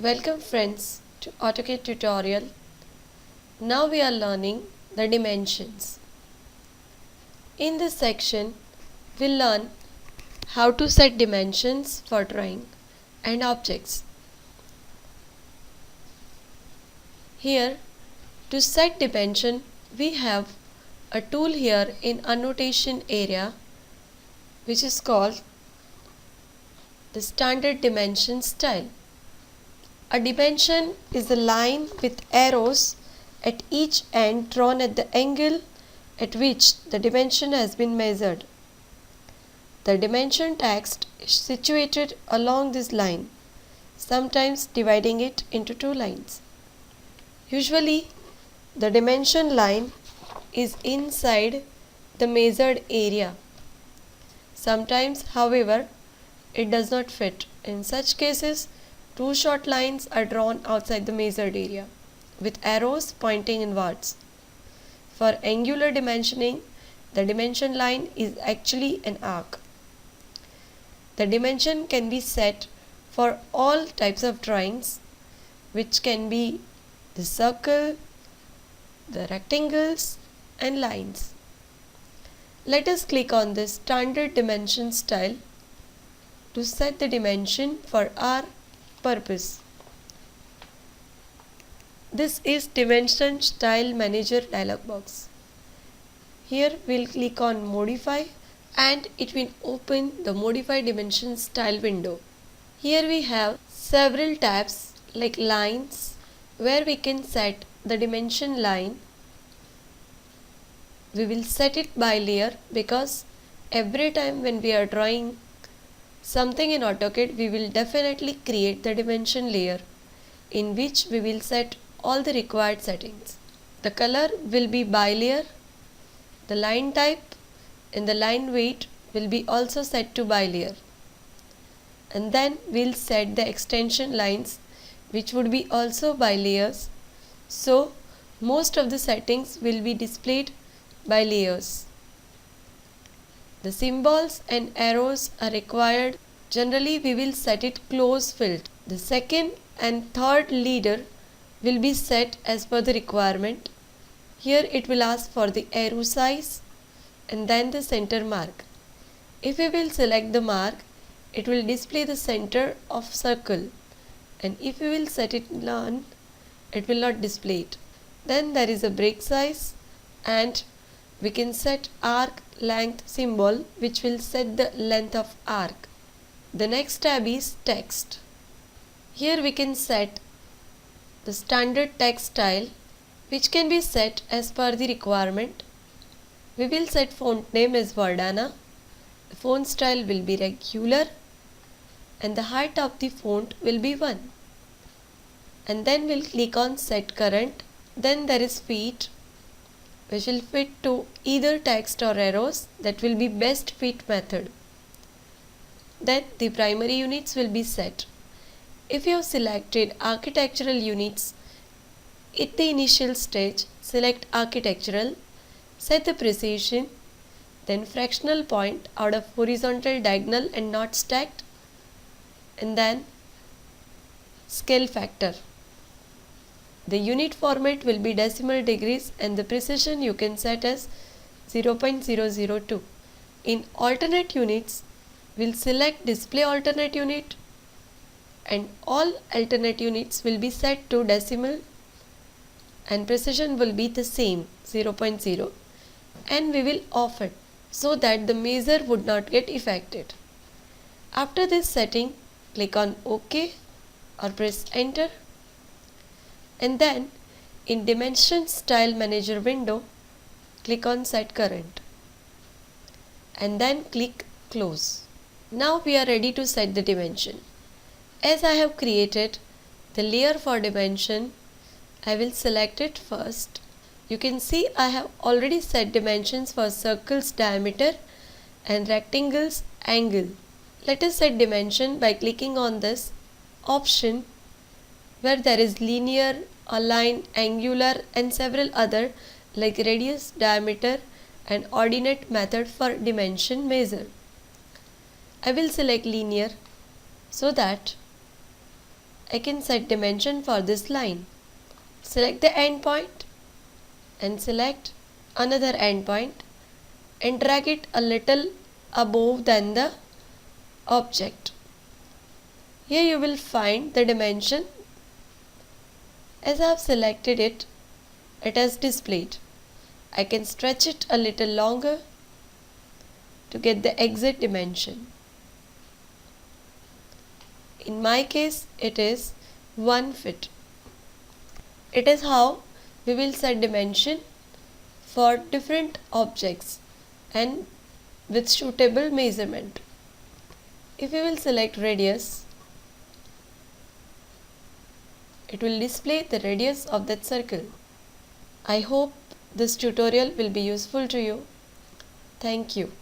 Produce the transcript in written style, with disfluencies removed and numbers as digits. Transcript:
Welcome friends to AutoCAD tutorial. Now we are learning the dimensions. In this section, we'll learn how to set dimensions for drawing and objects. Here, to set dimension, we have a tool here in annotation area which is called the standard dimension style. A dimension is a line with arrows at each end drawn at the angle at which the dimension has been measured. The dimension text is situated along this line, sometimes dividing it into two lines. Usually, the dimension line is inside the measured area. Sometimes, however, it does not fit. In such cases, two short lines are drawn outside the measured area with arrows pointing inwards. For angular dimensioning, the dimension line is actually an arc. The dimension can be set for all types of drawings, which can be the circle, the rectangles and lines. Let us click on this standard dimension style to set the dimension for our purpose. This is Dimension Style Manager dialog box. Here we'll click on Modify and it will open the Modify Dimension Style window. Here we have several tabs like lines where we can set the dimension line. We will set it by layer because every time when we are drawing something in AutoCAD, we will definitely create the dimension layer in which we will set all the required settings. The color will be by layer, the line type and the line weight will be also set to by layer. And then we'll set the extension lines which would be also by layers. So most of the settings will be displayed by layers. The symbols and arrows are required. Generally, we will set it close filled. The second and third leader will be set as per the requirement. Here it will ask for the arrow size and then the center mark. If we will select the mark, it will display the center of circle, and if we will set it none, it will not display it. Then there is a break size and we can set arc length symbol which will set the length of arc. The next tab is text. Here we can set the standard text style which can be set as per the requirement. We will set font name as Verdana. The font style will be regular and the height of the font will be 1. And then we'll click on set current. Then there is feet which will fit to either text or arrows. That will be best fit method. Then the primary units will be set. If you have selected architectural units, at the initial stage, select architectural, set the precision, then fractional point out of horizontal, diagonal and not stacked, and then scale factor. The unit format will be decimal degrees and the precision you can set as 0.002. In alternate units, we'll select display alternate unit and all alternate units will be set to decimal and precision will be the same 0.0, and we will off it so that the measure would not get affected. After this setting, click on OK or press enter, and then in Dimension Style Manager window, click on Set Current and then click Close. Now we are ready to set the dimension. As I have created the layer for dimension, I will select it first. You can see I have already set dimensions for circles diameter and rectangles angle. Let us set dimension by clicking on this option where there is linear, align, angular and several other like radius, diameter and ordinate method for dimension measure. I will select linear so that I can set dimension for this line. Select the endpoint and select another endpoint and drag it a little above than the object. Here you will find the dimension. As I have selected it, it is displayed. I can stretch it a little longer to get the exact dimension. In my case, it is 1 foot. It is how we will set dimension for different objects and with suitable measurement. If we will select radius, it will display the radius of that circle. I hope this tutorial will be useful to you. Thank you.